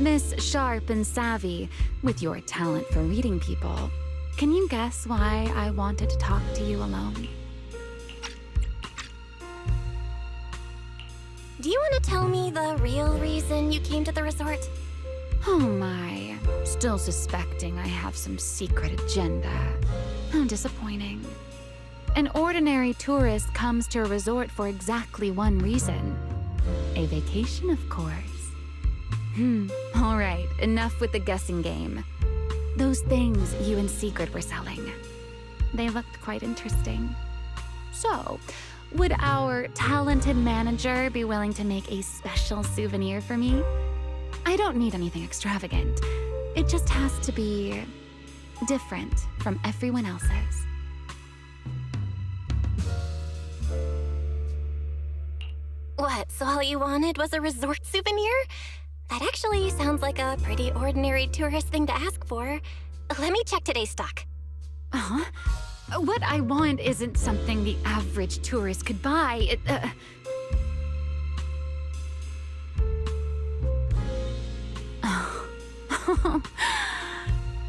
Miss Sharp and Savvy, with your talent for reading people, can you guess why I wanted to talk to you alone? Do you want to tell me the real reason you came to the resort? Oh my, still suspecting I have some secret agenda. How disappointing. An ordinary tourist comes to a resort for exactly one reason. A vacation, of course. All right, enough with the guessing game. Those things you and Sigrid were selling. They looked quite interesting. So, would our talented manager be willing to make a special souvenir for me? I don't need anything extravagant. It just has to be different from everyone else's. What, so all you wanted was a resort souvenir? That actually sounds like a pretty ordinary tourist thing to ask for. Let me check today's stock. Uh-huh. What I want isn't something the average tourist could buy.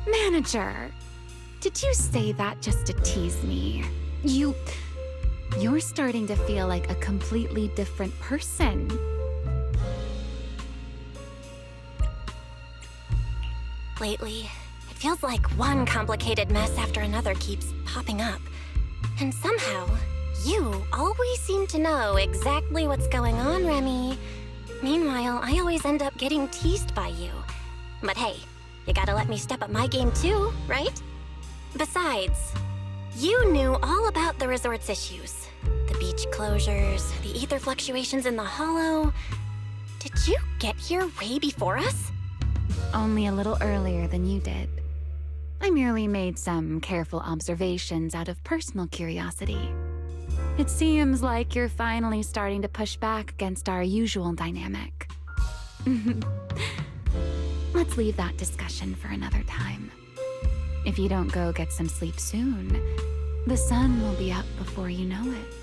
Manager, did you say that just to tease me? You're starting to feel like a completely different person. Lately, it feels like one complicated mess after another keeps popping up. And somehow, you always seem to know exactly what's going on, Remy. Meanwhile, I always end up getting teased by you. But hey, you gotta let me step up my game too, right? Besides, you knew all about the resort's issues. The beach closures, the ether fluctuations in the hollow. Did you get here way before us? Only a little earlier than you did. I merely made some careful observations out of personal curiosity. It seems like you're finally starting to push back against our usual dynamic. Let's leave that discussion for another time. If you don't go get some sleep soon, the sun will be up before you know it.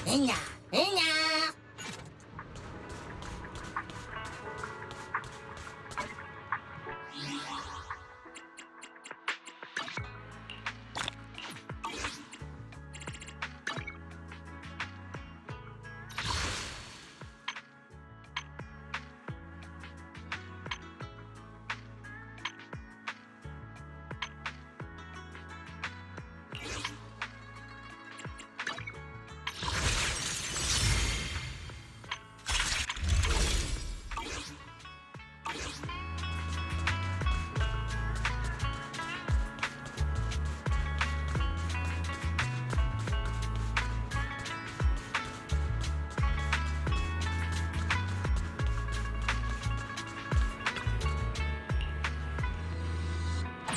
Hinya, hinya.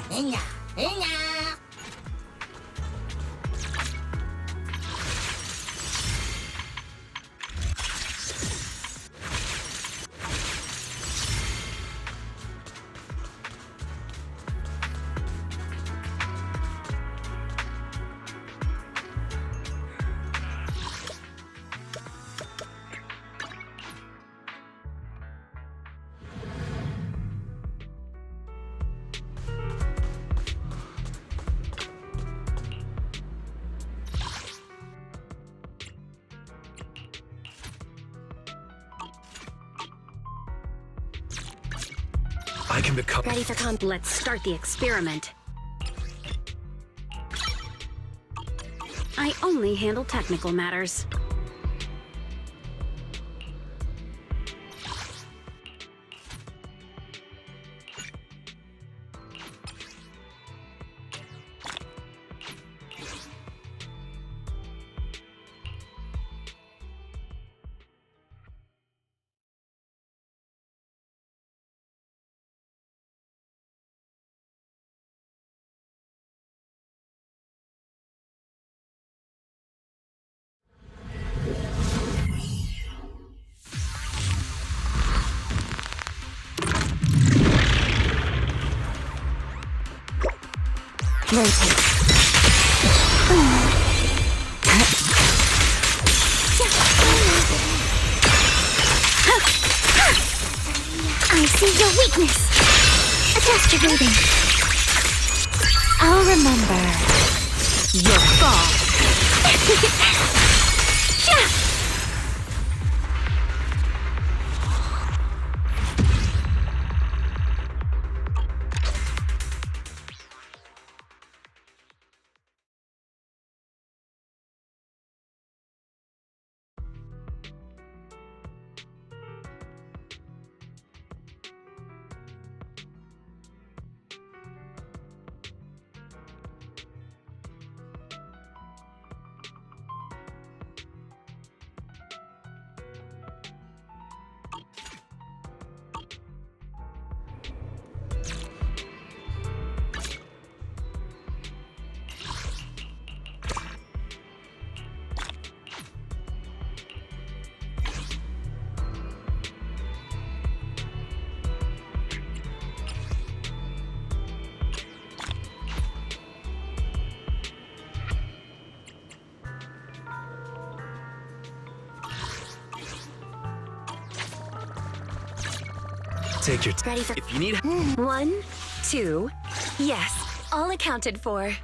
Hinya, hinya. I can become... Ready for Let's start the experiment. I only handle technical matters. Rotate. I see your weakness. Adjust your breathing. I'll remember your fall. Take your Ready for... If you need... 1, 2, yes, all accounted for.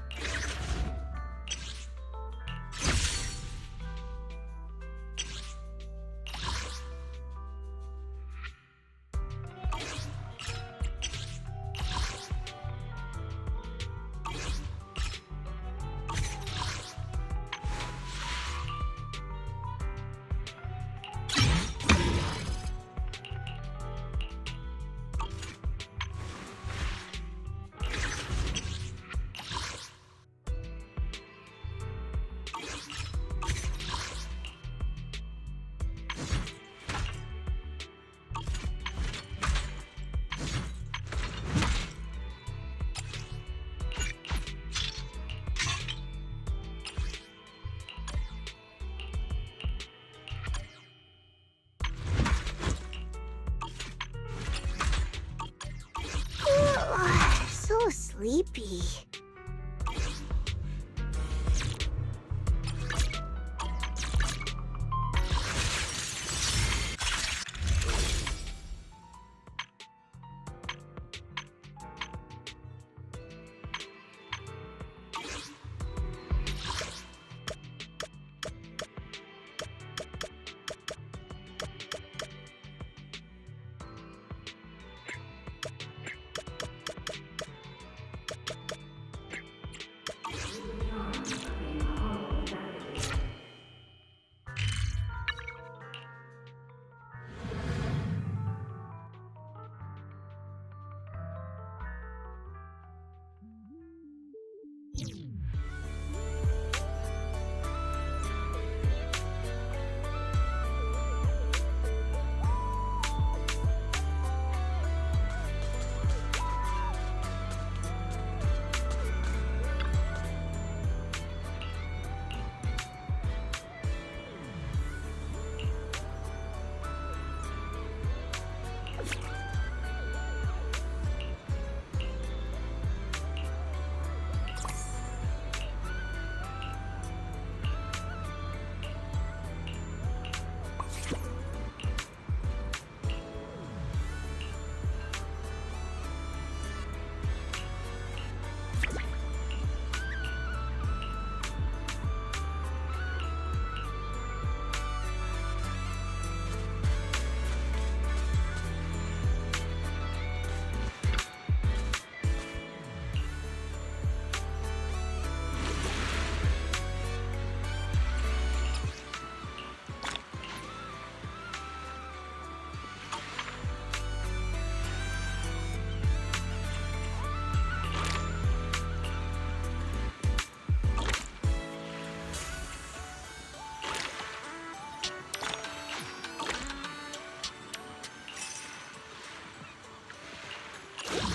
So sleepy.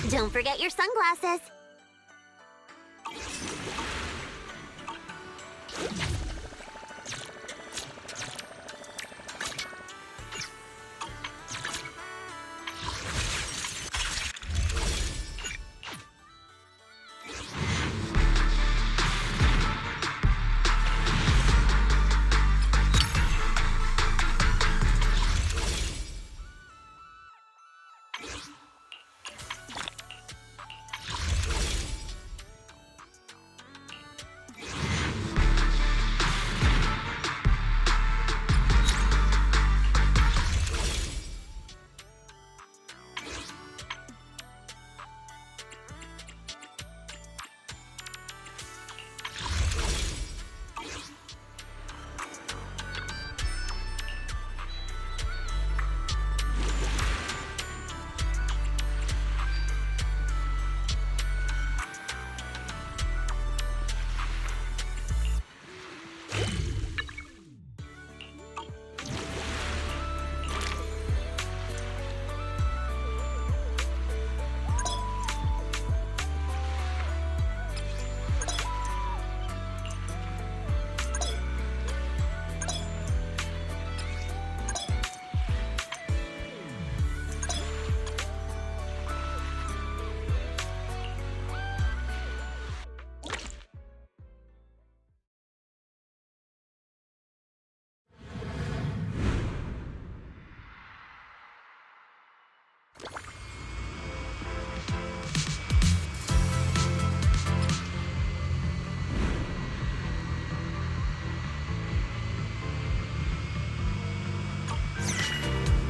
Don't forget your sunglasses.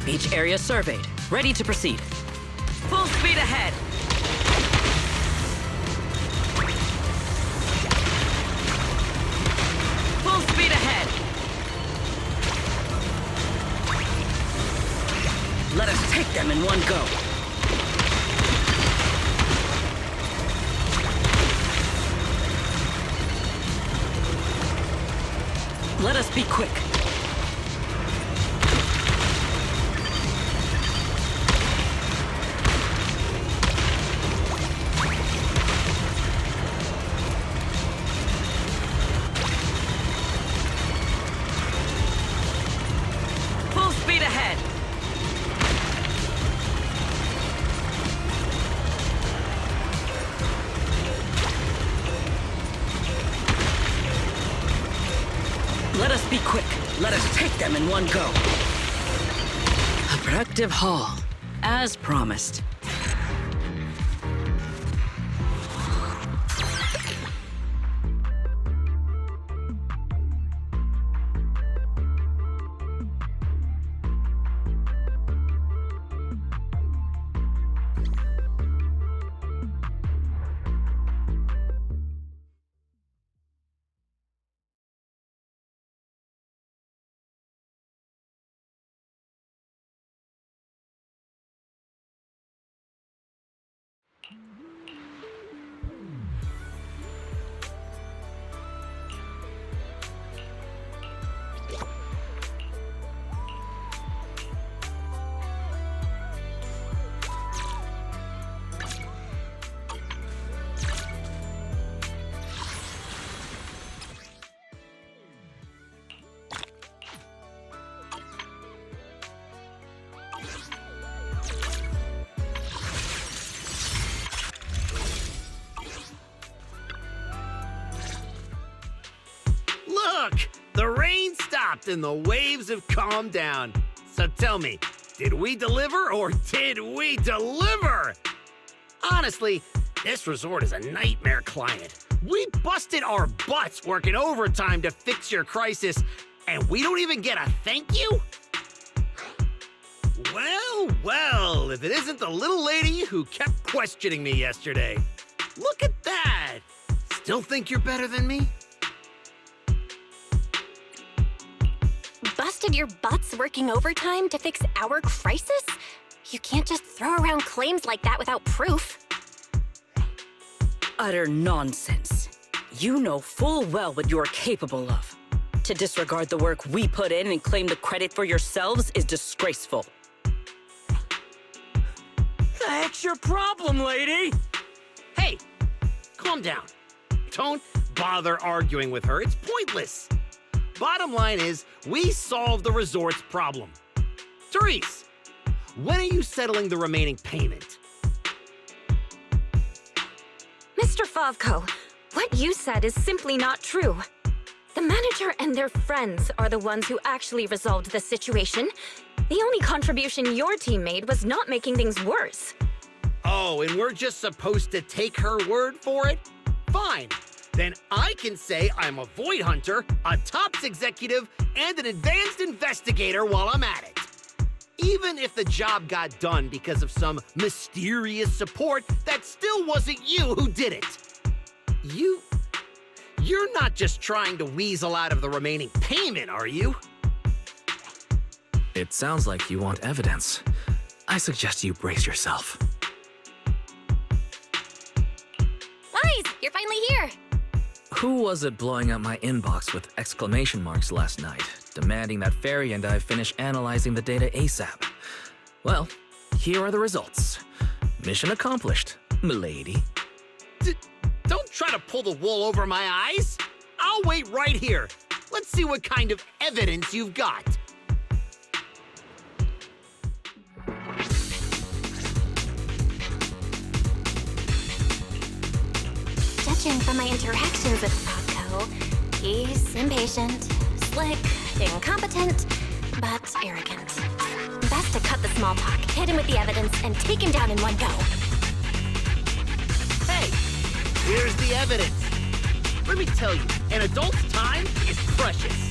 Beach area surveyed. Ready to proceed. Full speed ahead! Full speed ahead! Let us take them in one go. Let us be quick. Full speed ahead. Let us be quick. Let us take them in one go. A productive haul, as promised. Look! The rain stopped and the waves have calmed down. So tell me, did we deliver or did we deliver? Honestly, this resort is a nightmare client. We busted our butts working overtime to fix your crisis, and we don't even get a thank you? Well, well, if it isn't the little lady who kept questioning me yesterday. Look at that! Still think you're better than me? Busted your butts working overtime to fix our crisis? You can't just throw around claims like that without proof. Utter nonsense. You know full well what you're capable of. To disregard the work we put in and claim the credit for yourselves is disgraceful. heck's your problem, lady? Hey, calm down. Don't bother arguing with her. It's pointless. Bottom line is, we solved the resort's problem. Therese, when are you settling the remaining payment? Mr. Favko, what you said is simply not true. The manager and their friends are the ones who actually resolved the situation. The only contribution your team made was not making things worse. Oh, and we're just supposed to take her word for it? Fine. Then I can say I'm a Void Hunter, a TOPS executive, and an advanced investigator while I'm at it. Even if the job got done because of some mysterious support, that still wasn't you who did it. You're not just trying to weasel out of the remaining payment, are you? It sounds like you want evidence. I suggest you brace yourself. Lies, you're finally here. Who was it blowing up my inbox with exclamation marks last night, demanding that Fairy and I finish analyzing the data ASAP? Well, here are the results. Mission accomplished, milady. Don't try to pull the wool over my eyes. I'll wait right here. Let's see what kind of evidence you've got. Judging from my interactions with Favko, he's impatient, slick, incompetent, but arrogant. Best to cut the small talk, hit him with the evidence, and take him down in one go. Hey, here's the evidence. Let me tell you, an adult's time is precious.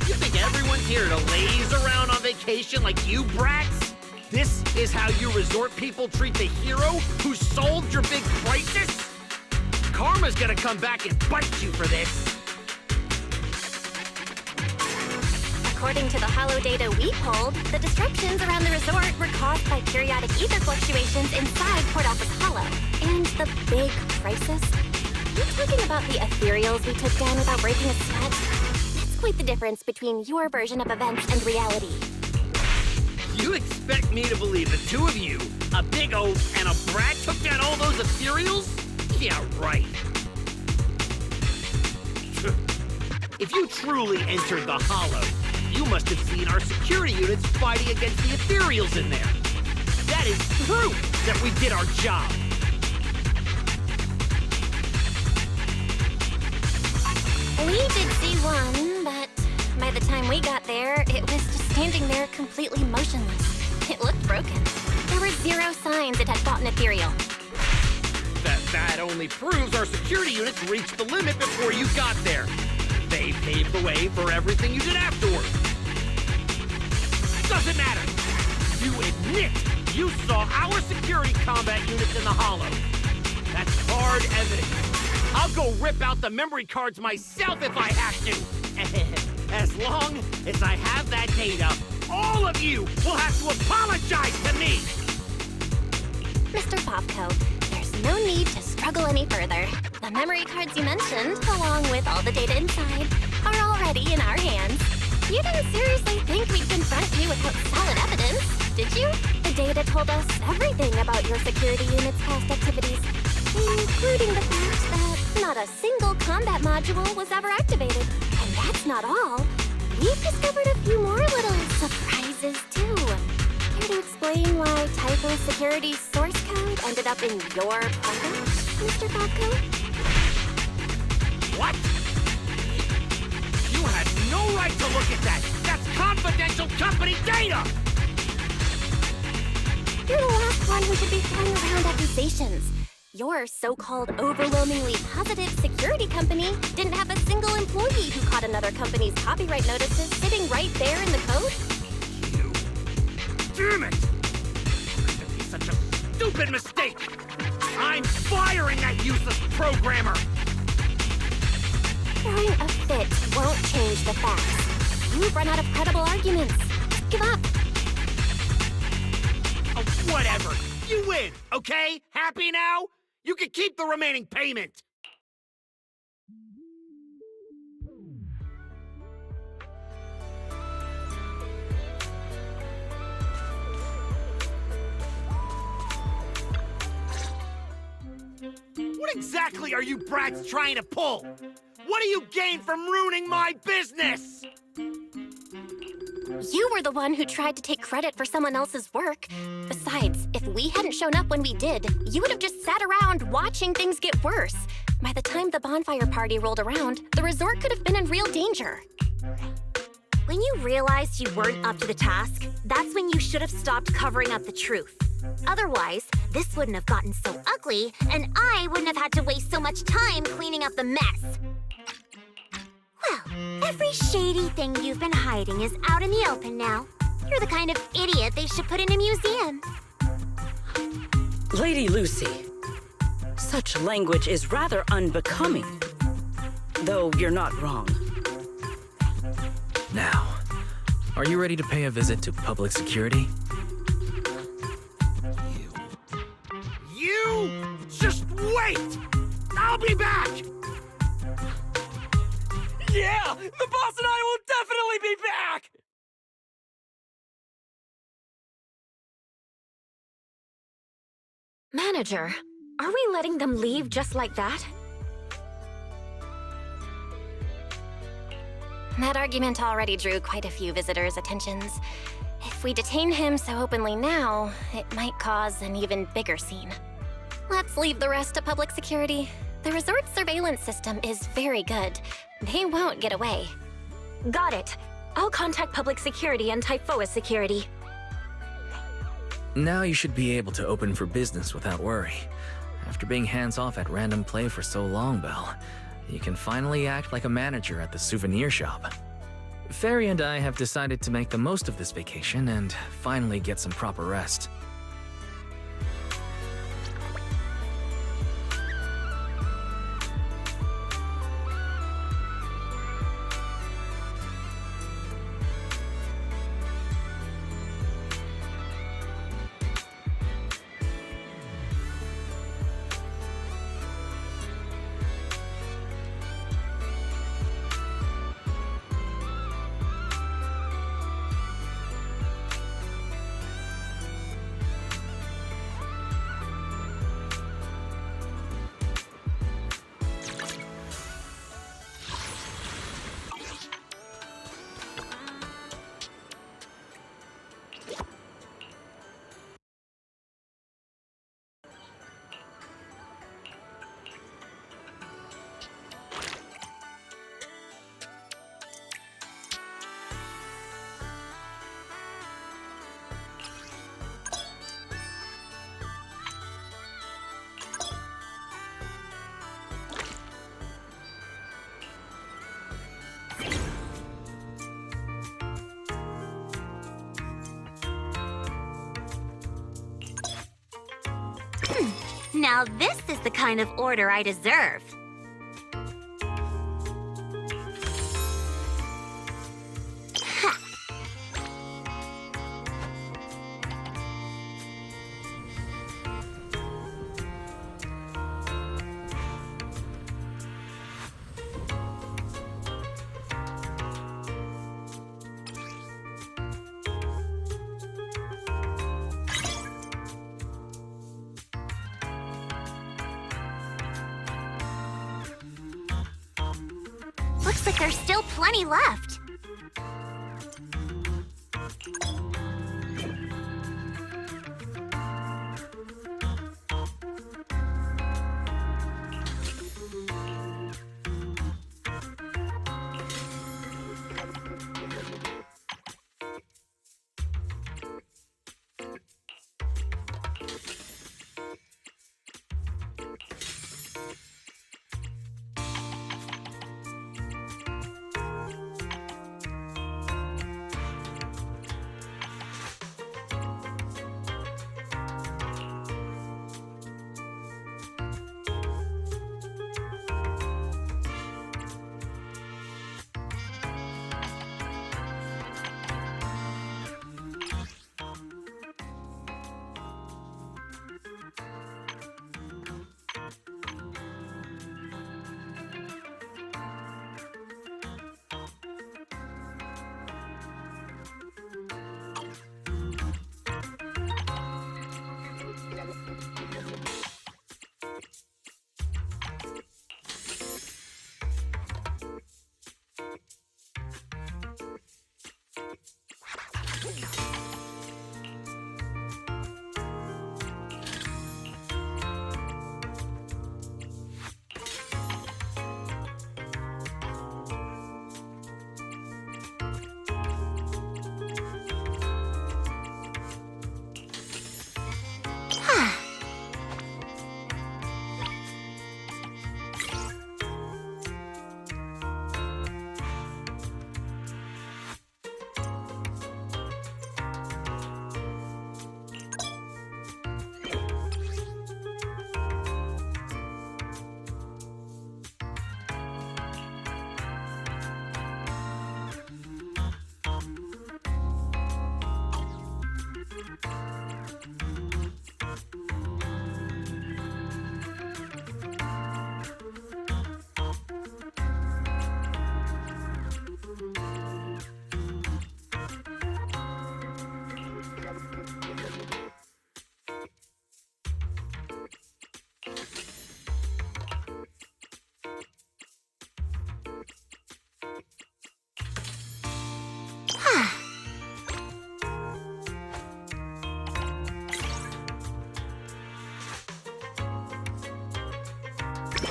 You think everyone's here to laze around on vacation like you brats? This is how you resort people treat the hero who solved your big crisis? Karma's gonna come back and bite you for this. According to the hollow data we pulled, the disruptions around the resort were caused by periodic ether fluctuations inside Port Alpha's Hollow. And the big crisis? You talking about the ethereals we took down without breaking a sweat? That's quite the difference between your version of events and reality. You expect me to believe the two of you, a big oaf and a brat, took down all those ethereals? Yeah, right. If you truly entered the Hollow, you must have seen our security units fighting against the ethereals in there. That is proof that we did our job. We did see one, but by the time we got there, it was just standing there completely motionless. It looked broken. There were zero signs it had fought an ethereal. That only proves our security units reached the limit before you got there. They paved the way for everything you did afterward. Doesn't matter. You admit you saw our security combat units in the Hollow. That's hard evidence. I'll go rip out the memory cards myself if I have to. As long as I have that data, all of you will have to apologize to me. Mr. Favko, there's no need to struggle any further. The memory cards you mentioned, along with all the data inside, are already in our hands. You didn't seriously think we'd confront you without solid evidence, did you? The data told us everything about your security unit's past activities, including the fact that not a single combat module was ever activated. And that's not all. We've discovered a few more little surprises, too. Care to explain why Typo Security's source code ended up in your product, Mr. Favko? What? You had no right to look at that! That's confidential company data! You're the last one who should be throwing around accusations. Your so-called overwhelmingly positive security company didn't have a single employee who caught another company's copyright notices sitting right there in the code. You... Damn it! How could there be such a stupid mistake? I'm firing that useless programmer! Throwing a fit won't change the facts. You've run out of credible arguments. Just give up. Oh, whatever. You win, okay? Happy now? You can keep the remaining payment. exactly are you brats trying to pull? What do you gain from ruining my business? You were the one who tried to take credit for someone else's work. Besides, if we hadn't shown up when we did, you would have just sat around watching things get worse. By the time the bonfire party rolled around, the resort could have been in real danger. When you realized you weren't up to the task, that's when you should have stopped covering up the truth. Otherwise, this wouldn't have gotten so ugly, and I wouldn't have had to waste so much time cleaning up the mess. Well, every shady thing you've been hiding is out in the open now. You're the kind of idiot they should put in a museum. Lady Lucy, such language is rather unbecoming. Though you're not wrong. Now, are you ready to pay a visit to public security? You just wait! I'll be back! Yeah! The boss and I will definitely be back! Manager, are we letting them leave just like that? That argument already drew quite a few visitors' attentions. If we detain him so openly now, it might cause an even bigger scene. Let's leave the rest to public security. The resort's surveillance system is very good. They won't get away. Got it. I'll contact public security and Typhoa security. Now you should be able to open for business without worry. After being hands-off at random play for so long, Belle, you can finally act like a manager at the souvenir shop. Fairy and I have decided to make the most of this vacation and finally get some proper rest. Now this is the kind of order I deserve. Looks like there's still plenty left.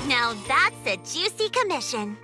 Now that's a juicy commission.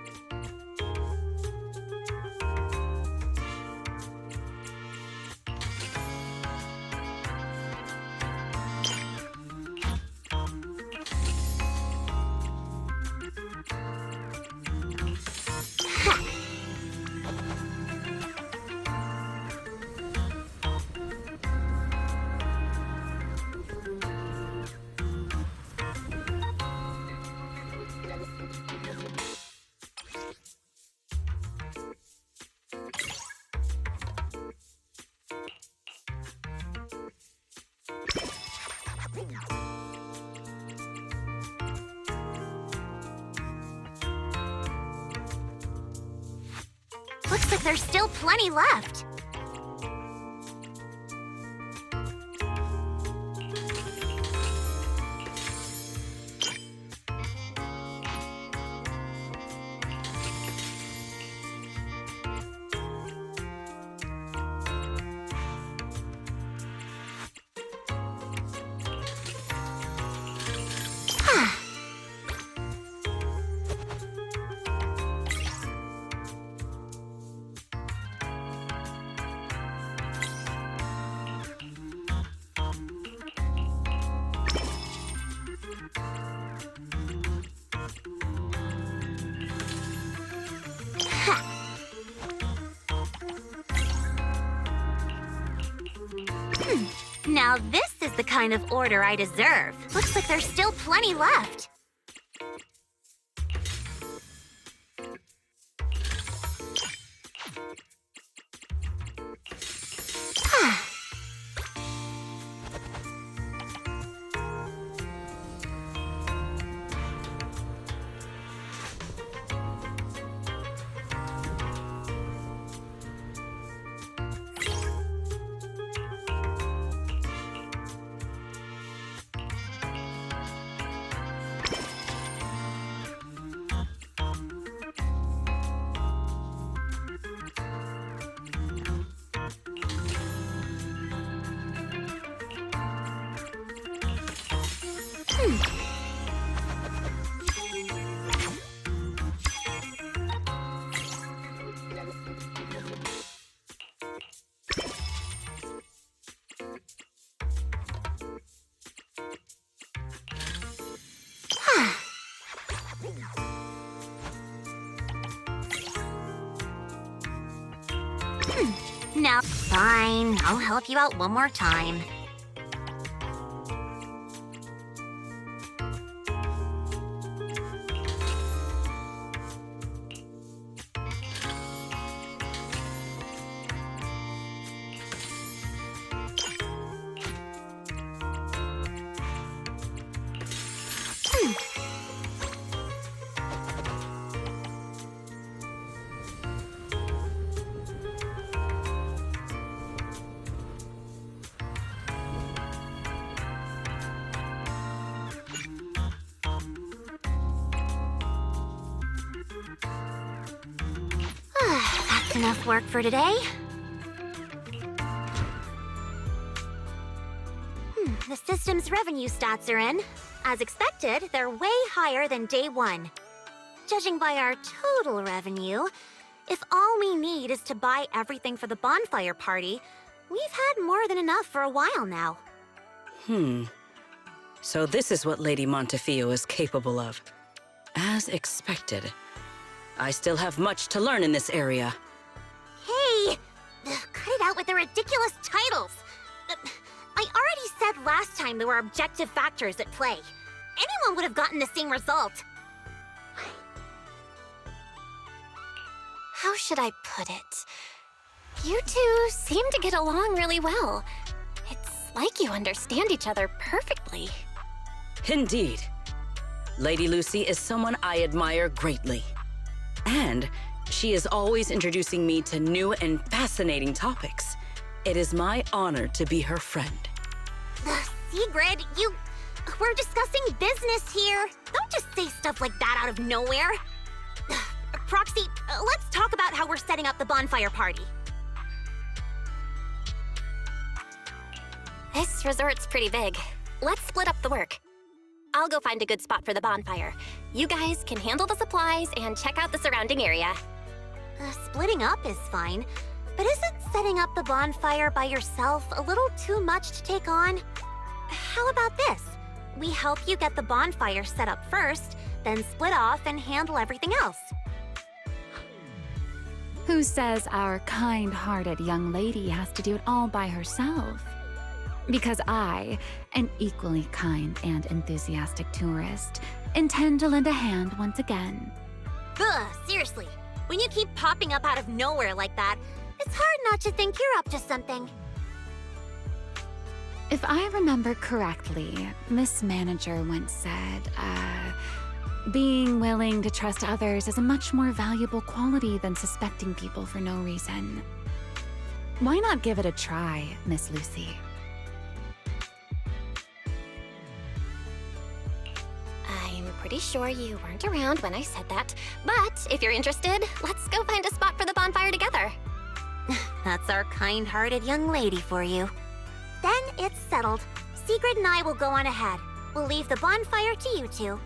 Looks like there's still plenty left. Now this is the kind of order I deserve. Looks like there's still plenty left. Now, fine, I'll help you out one more time. That's enough work for today. The system's revenue stats are in. As expected, they're way higher than day one. Judging by our total revenue, if all we need is to buy everything for the bonfire party, we've had more than enough for a while now. So this is what Lady Montefiore is capable of. As expected. I still have much to learn in this area. Hey! Cut it out with the ridiculous titles! I already said last time there were objective factors at play. Anyone would have gotten the same result. How should I put it? You two seem to get along really well. It's like you understand each other perfectly. Indeed. Lady Lucy is someone I admire greatly. And she is always introducing me to new and fascinating topics. It is my honor to be her friend. Sigrid, we're discussing business here. Don't just say stuff like that out of nowhere. Proxy, let's talk about how we're setting up the bonfire party. This resort's pretty big. Let's split up the work. I'll go find a good spot for the bonfire. You guys can handle the supplies and check out the surrounding area. Splitting up is fine, but isn't setting up the bonfire by yourself a little too much to take on? How about this? We help you get the bonfire set up first, then split off and handle everything else. Who says our kind-hearted young lady has to do it all by herself? Because I, an equally kind and enthusiastic tourist, intend to lend a hand once again. Ugh, seriously. When you keep popping up out of nowhere like that, it's hard not to think you're up to something. If I remember correctly, Miss Manager once said, being willing to trust others is a much more valuable quality than suspecting people for no reason. Why not give it a try, Miss Lucy? I'm pretty sure you weren't around when I said that, but if you're interested, let's go find a spot for the bonfire together. That's our kind-hearted young lady for you. Then it's settled. Sigrid and I will go on ahead. We'll leave the bonfire to you two.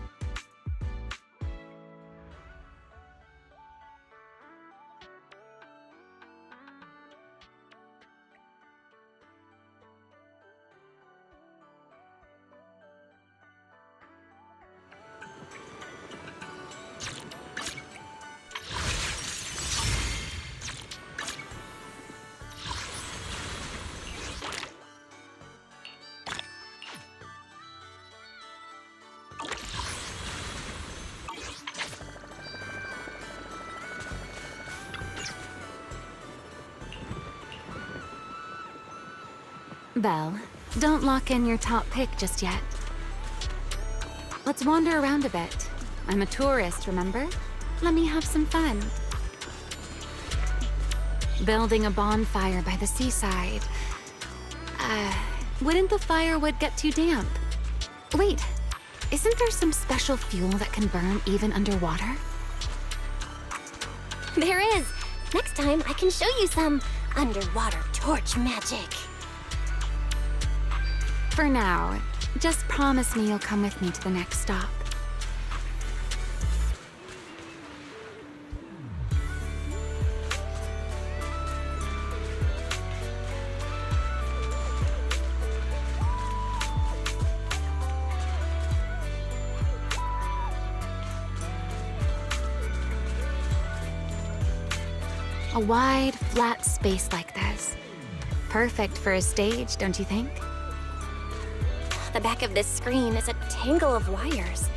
Belle, don't lock in your top pick just yet. Let's wander around a bit. I'm a tourist, remember? Let me have some fun. Building a bonfire by the seaside. Wouldn't the firewood get too damp? Wait, isn't there some special fuel that can burn even underwater? There is. Next time, I can show you some underwater torch magic. For now, just promise me you'll come with me to the next stop. A wide, flat space like this. Perfect for a stage, don't you think? The back of this screen is a tangle of wires.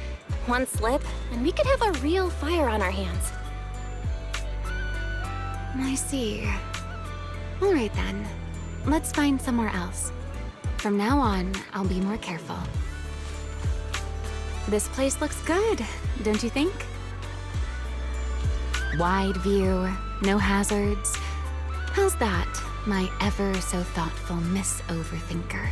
One slip, and we could have a real fire on our hands. I see. All right then. Let's find somewhere else. From now on, I'll be more careful. This place looks good, don't you think? Wide view, no hazards. How's that, my ever so thoughtful Miss Overthinker?